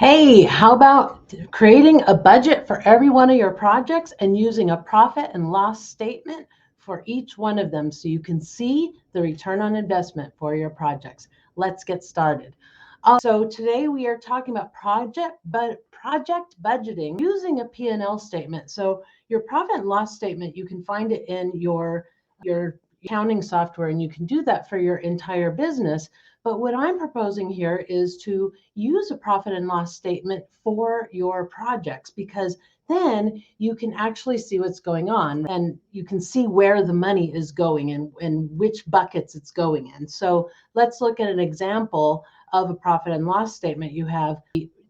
Hey, how about creating a budget for every one of your projects and using a profit and loss statement for each one of them so you can see the return on investment for your projects? Let's get started. So today we are talking about project budgeting using a P&L statement. So your profit and loss statement, you can find it in your accounting software, and you can do that for your entire business. But what I'm proposing here is to use a profit and loss statement for your projects, because then you can actually see what's going on and you can see where the money is going and which buckets it's going in. So let's look at an example of a profit and loss statement. You have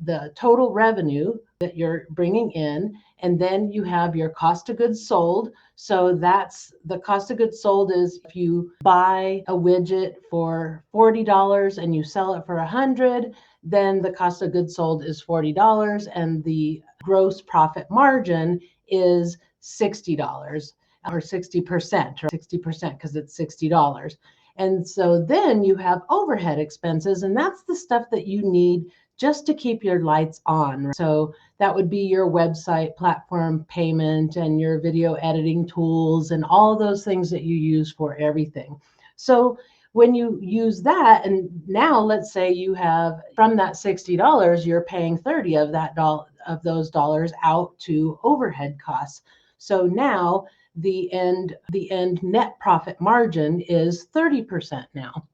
the total revenue that you're bringing in, and then you have your cost of goods sold. So that's the cost of goods sold is if you buy a widget for $40 and you sell it for $100, then the cost of goods sold is $40 and the gross profit margin is $60 or 60% because it's $60. And so then you have overhead expenses, and that's the stuff that you need just to keep your lights on. So that would be your website platform payment and your video editing tools and all those things that you use for everything. So when you use that, and now let's say you have from that $60, you're paying 30 of those dollars out to overhead costs. So now the end net profit margin is 30% now,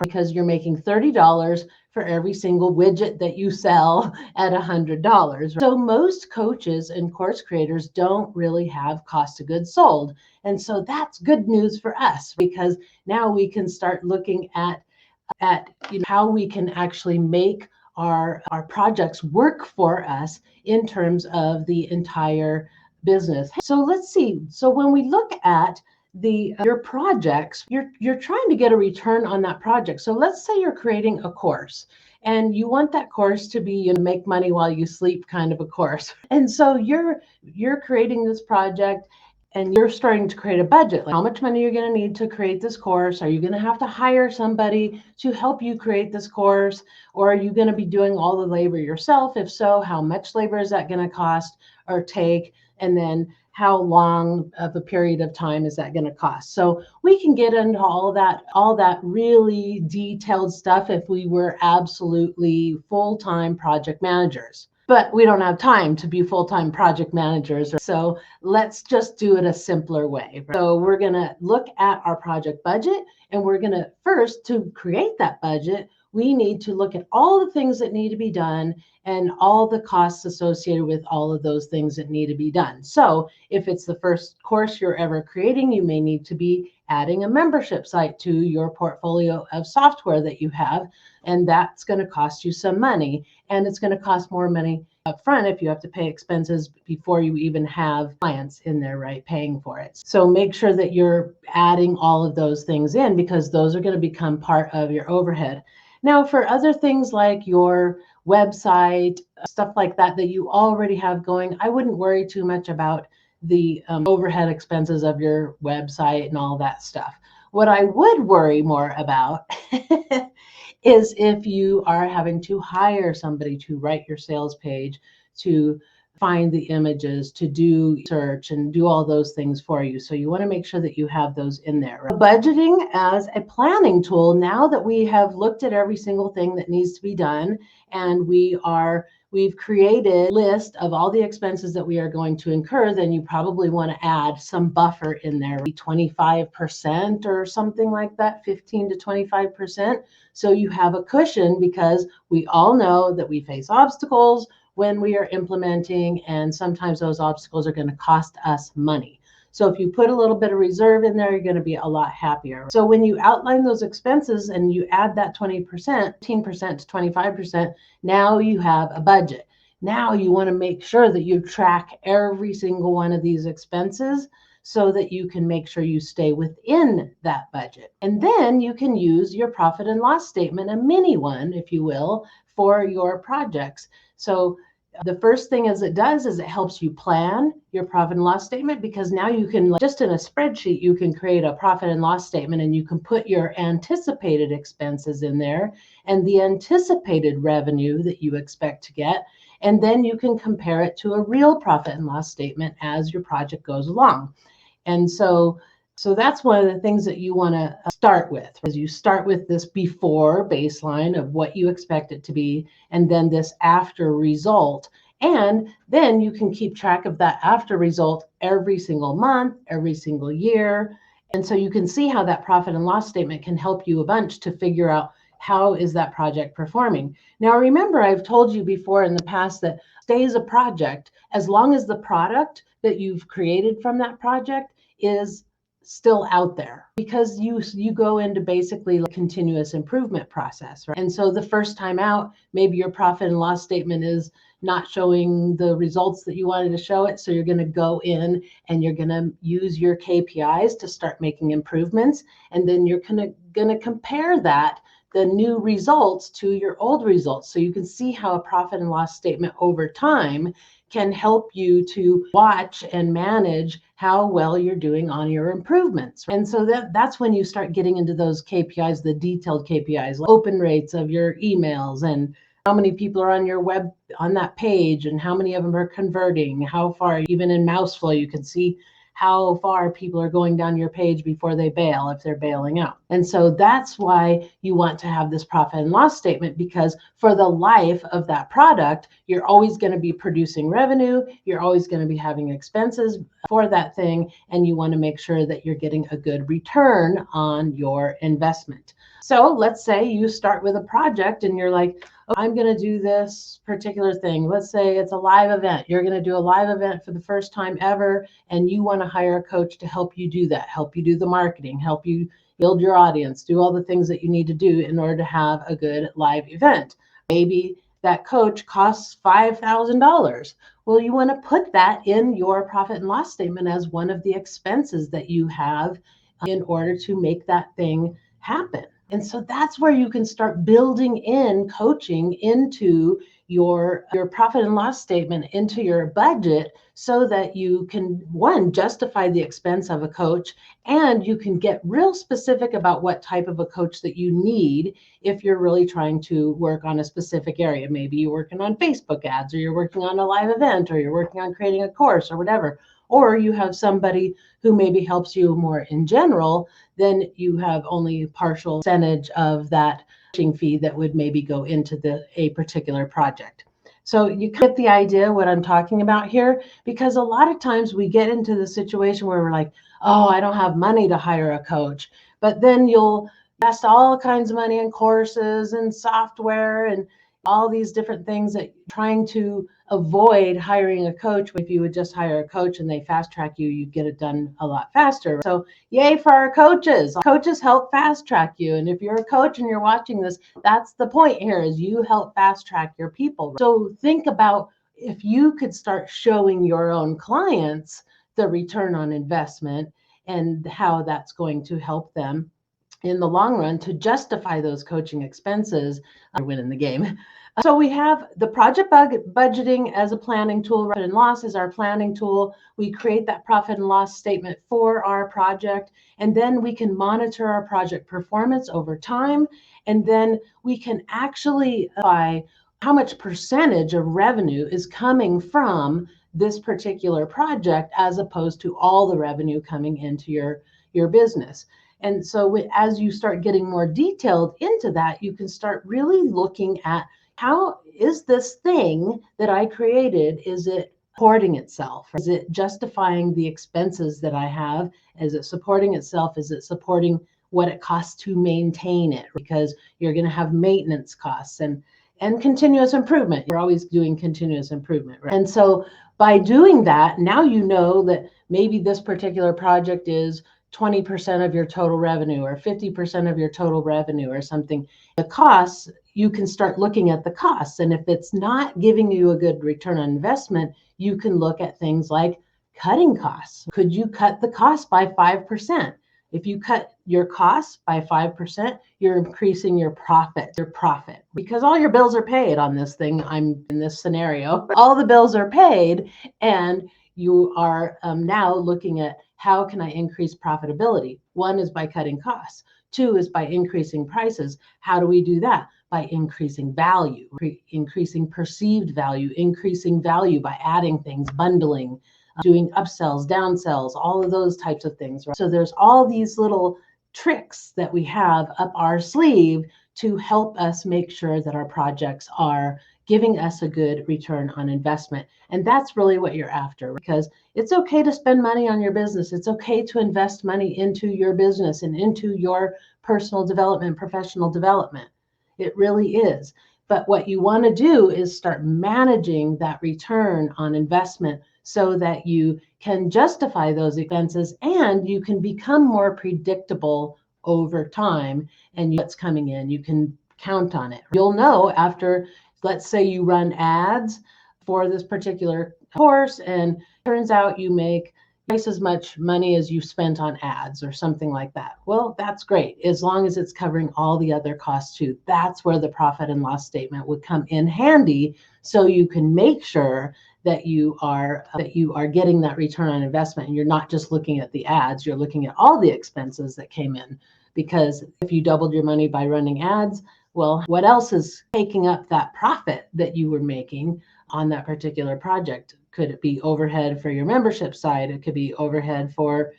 because you're making $30 for every single widget that you sell at $100. So most coaches and course creators don't really have cost of goods sold. And so that's good news for us, because now we can start looking at how we can actually make our projects work for us in terms of the entire business. So let's see. So when we look at your projects, you're trying to get a return on that project. So let's say you're creating a course and you want that course to be make money while you sleep kind of a course. And so you're creating this project and you're starting to create a budget. Like, how much money you're going to need to create this course? Are you going to have to hire somebody to help you create this course? Or are you going to be doing all the labor yourself? If so, how much labor is that going to cost or take? And then how long of a period of time is that going to cost? So we can get into all that really detailed stuff if we were absolutely full-time project managers. But we don't have time to be full-time project managers. So let's just do it a simpler way. So we're going to look at our project budget, and we're going to first, to create that budget, we need to look at all the things that need to be done and all the costs associated with all of those things that need to be done. So if it's the first course you're ever creating, you may need to be adding a membership site to your portfolio of software that you have, and that's going to cost you some money, and it's going to cost more money up front if you have to pay expenses before you even have clients in there, right, paying for it. So make sure that you're adding all of those things in, because those are going to become part of your overhead. Now, for other things like your website, stuff like that you already have going, I wouldn't worry too much about the overhead expenses of your website and all that stuff. What I would worry more about is if you are having to hire somebody to write your sales page, to find the images, to do search and do all those things for you. So you want to make sure that you have those in there. Right? Budgeting as a planning tool, now that we have looked at every single thing that needs to be done, and we've created a list of all the expenses that we are going to incur, then you probably want to add some buffer in there, 25% or something like that, 15 to 25%. So you have a cushion, because we all know that we face obstacles when we are implementing, and sometimes those obstacles are going to cost us money. So if you put a little bit of reserve in there, you're going to be a lot happier. So when you outline those expenses and you add that 20%, 15% to 25%, now you have a budget. Now you want to make sure that you track every single one of these expenses so that you can make sure you stay within that budget. And then you can use your profit and loss statement, a mini one, if you will, for your projects. So The first thing it does is it helps you plan your profit and loss statement, because now you can, just in a spreadsheet, you can create a profit and loss statement and you can put your anticipated expenses in there and the anticipated revenue that you expect to get. And then you can compare it to a real profit and loss statement as your project goes along. And so that's one of the things that you want to start with, is you start with this before baseline of what you expect it to be, and then this after result. And then you can keep track of that after result every single month, every single year. And so you can see how that profit and loss statement can help you a bunch to figure out how is that project performing. Now, remember, I've told you before in the past that stays a project as long as the product that you've created from that project is still out there, because you go into basically a continuous improvement process, right? And so the first time out, maybe your profit and loss statement is not showing the results that you wanted to show it. So you're going to go in and you're going to use your KPIs to start making improvements. And then you're going to compare the new results to your old results. So you can see how a profit and loss statement over time can help you to watch and manage how well you're doing on your improvements. And so that's when you start getting into those KPIs, the detailed KPIs, like open rates of your emails and how many people are on your web on that page and how many of them are converting, how far, even in mouse flow, you can see how far people are going down your page before they bail, if they're bailing out. And so that's why you want to have this profit and loss statement, because for the life of that product, you're always going to be producing revenue, you're always going to be having expenses for that thing, and you want to make sure that you're getting a good return on your investment. So let's say you start with a project and you're like, oh, I'm going to do this particular thing. Let's say it's a live event. You're going to do a live event for the first time ever, and you want to hire a coach to help you do that, help you do the marketing, help you build your audience, do all the things that you need to do in order to have a good live event. Maybe that coach costs $5,000. Well, you want to put that in your profit and loss statement as one of the expenses that you have in order to make that thing happen. And so that's where you can start building in coaching into your profit and loss statement, into your budget, so that you can, one, justify the expense of a coach, and you can get real specific about what type of a coach that you need if you're really trying to work on a specific area. Maybe you're working on Facebook ads, or you're working on a live event, or you're working on creating a course or whatever. Or you have somebody who maybe helps you more in general, then you have only a partial percentage of that coaching fee that would maybe go into a particular project. So you get the idea what I'm talking about here, because a lot of times we get into the situation where we're like, oh, I don't have money to hire a coach. But then you'll invest all kinds of money in courses and software and all these different things, that trying to avoid hiring a coach. If you would just hire a coach and they fast track you, you'd get it done a lot faster. So yay for our coaches. Coaches help fast track you. And if you're a coach and you're watching this, that's the point here, is you help fast track your people. So think about if you could start showing your own clients the return on investment and how that's going to help them in the long run to justify those coaching expenses, winning the game. So we have the project budgeting as a planning tool. Profit and loss is our planning tool. We create that profit and loss statement for our project, and then we can monitor our project performance over time. And then we can actually identify how much percentage of revenue is coming from this particular project, as opposed to all the revenue coming into your business. And so as you start getting more detailed into that, you can start really looking at, how is this thing that I created, is it supporting itself? Is it justifying the expenses that I have? Is it supporting itself? Is it supporting what it costs to maintain it? Because you're going to have maintenance costs and continuous improvement. You're always doing continuous improvement, right? And so by doing that, now you know that maybe this particular project is 20% of your total revenue, or 50% of your total revenue, or something. The costs, you can start looking at the costs. And if it's not giving you a good return on investment, you can look at things like cutting costs. Could you cut the cost by 5%? If you cut your costs by 5%, you're increasing your profit, because all your bills are paid on this thing. I'm in this scenario, all the bills are paid, and you are now looking at how can I increase profitability? One is by cutting costs. Two is by increasing prices. How do we do that? By increasing value, increasing perceived value, increasing value by adding things, bundling, doing upsells, downsells, all of those types of things. Right? So there's all these little tricks that we have up our sleeve to help us make sure that our projects are giving us a good return on investment. And that's really what you're after, because it's okay to spend money on your business. It's okay to invest money into your business and into your personal development, professional development. It really is. But what you want to do is start managing that return on investment so that you can justify those expenses and you can become more predictable over time, and what's coming in, you can count on it. You'll know after, let's say you run ads for this particular course and turns out you make twice as much money as you spent on ads or something like that. Well, that's great, as long as it's covering all the other costs too. That's where the profit and loss statement would come in handy, so you can make sure that you are getting that return on investment, and you're not just looking at the ads, you're looking at all the expenses that came in. Because if you doubled your money by running ads, well, what else is taking up that profit that you were making on that particular project? Could it be overhead for your membership side? It could be overhead for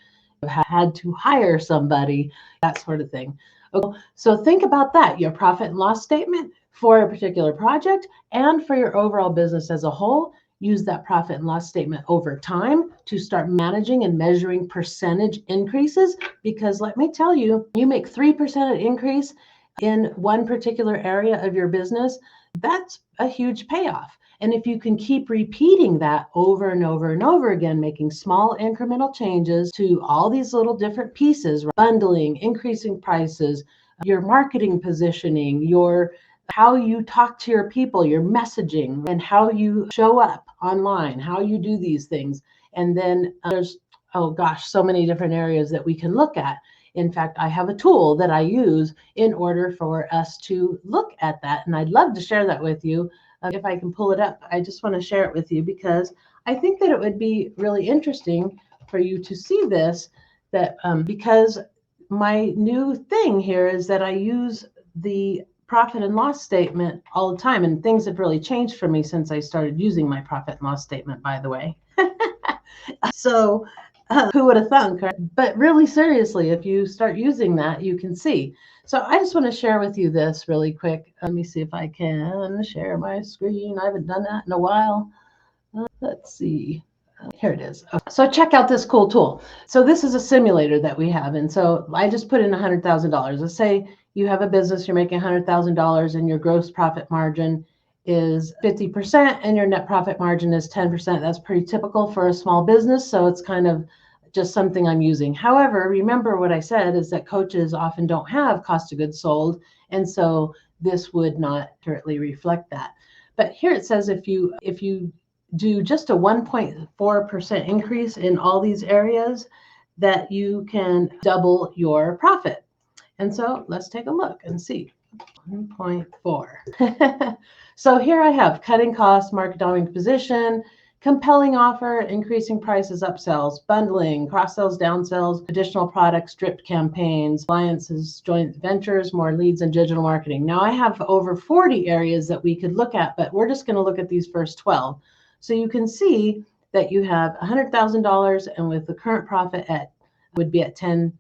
had to hire somebody, that sort of thing. Okay, so think about that, your profit and loss statement for a particular project and for your overall business as a whole. Use that profit and loss statement over time to start managing and measuring percentage increases, because let me tell you, you make 3% increase in one particular area of your business, that's a huge payoff. And if you can keep repeating that over and over and over again, making small incremental changes to all these little different pieces, bundling, increasing prices, your marketing positioning, your how you talk to your people, your messaging, and how you show up online, how you do these things. And then there's, oh gosh, so many different areas that we can look at. In fact, I have a tool that I use in order for us to look at that. And I'd love to share that with you. If I can pull it up, I just want to share it with you because I think that it would be really interesting for you to see this, that because my new thing here is that I use the profit and loss statement all the time, and things have really changed for me since I started using my profit and loss statement, by the way. So who would have thunk, right? But really seriously, if you start using that, you can see. So I just want to share with you this really quick. Let me see if I can share my screen. I haven't done that in a while. Let's see. Here it is. So check out this cool tool. So this is a simulator that we have. And so I just put in $100,000. Let's say you have a business, you're making $100,000 and your gross profit margin is 50% and your net profit margin is 10%. That's pretty typical for a small business. So it's kind of just something I'm using. However, remember what I said is that coaches often don't have cost of goods sold. And so this would not accurately reflect that. But here it says if you do just a 1.4% increase in all these areas, that you can double your profit. And so let's take a look and see. 1.4. So here I have cutting costs, market dominant position, compelling offer, increasing prices, upsells, bundling, cross-sells, downsells, additional products, drip campaigns, alliances, joint ventures, more leads, and digital marketing. Now I have over 40 areas that we could look at, but we're just going to look at these first 12. So you can see that you have $100,000, and with the current profit would be at 10%.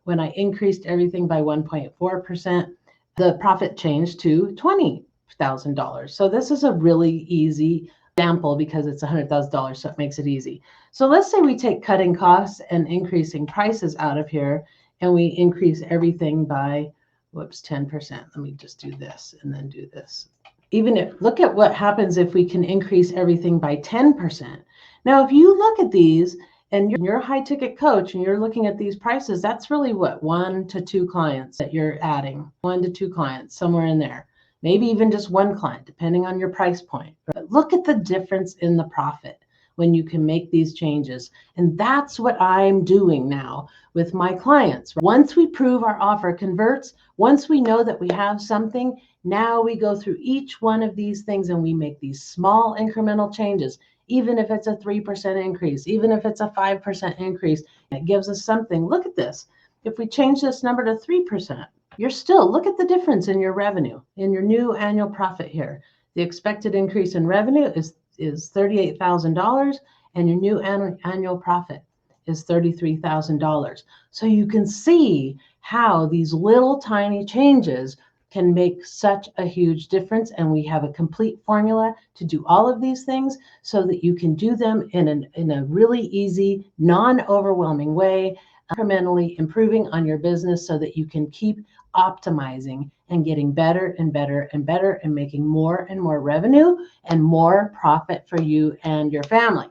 When I increased everything by 1.4%, the profit changed to $20,000. So this is a really easy example because it's $100,000, so it makes it easy. So let's say we take cutting costs and increasing prices out of here, and we increase everything by, 10%. Let me just do this and then do this. Look at what happens if we can increase everything by 10%. Now, if you look at these and you're a high ticket coach and you're looking at these prices, that's really what, 1 to 2 clients that you're adding, 1 to 2 clients, somewhere in there. Maybe even just 1 client, depending on your price point. But look at the difference in the profit. when you can make these changes. And that's what I'm doing now with my clients. Once we prove our offer converts, once we know that we have something, now we go through each one of these things and we make these small incremental changes. Even if it's a 3% increase, even if it's a 5% increase, it gives us something. Look at this. If we change this number to 3%, you're still, look at the difference in your revenue, in your new annual profit here. The expected increase in revenue is $38,000, and your new annual profit is $33,000. So you can see how these little tiny changes can make such a huge difference. And we have a complete formula to do all of these things so that you can do them in a really easy, non-overwhelming way, incrementally improving on your business so that you can keep optimizing and getting better and better and better and making more and more revenue and more profit for you and your family.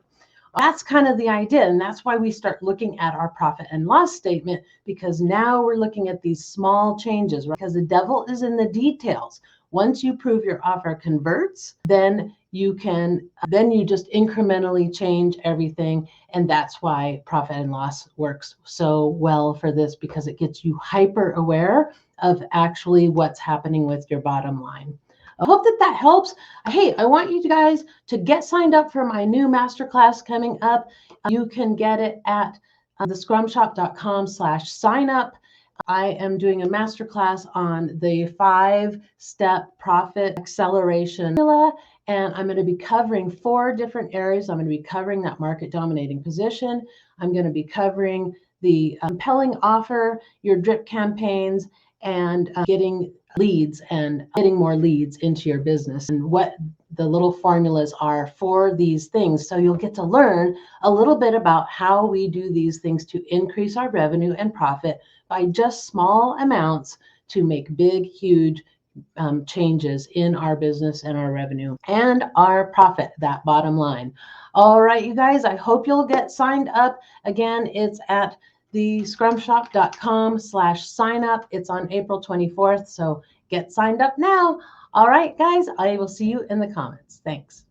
That's kind of the idea. And that's why we start looking at our profit and loss statement, because now we're looking at these small changes, right? Because the devil is in the details. Once you prove your offer converts, then you just incrementally change everything. And that's why profit and loss works so well for this, because it gets you hyper aware of actually what's happening with your bottom line. I hope that helps. Hey, I want you guys to get signed up for my new masterclass coming up. You can get it at thescrumshop.com/sign up. I am doing a masterclass on the 5-step profit acceleration formula, and I'm going to be covering 4 different areas. I'm going to be covering that market dominating position. I'm going to be covering the compelling offer, your drip campaigns, and getting leads and getting more leads into your business, and what the little formulas are for these things. So you'll get to learn a little bit about how we do these things to increase our revenue and profit by just small amounts to make big, huge changes in our business and our revenue and our profit, that bottom line. All right, you guys, I hope you'll get signed up. Again, it's at thescrumshop.com/sign up. It's on April 24th. So get signed up now. All right, guys, I will see you in the comments. Thanks.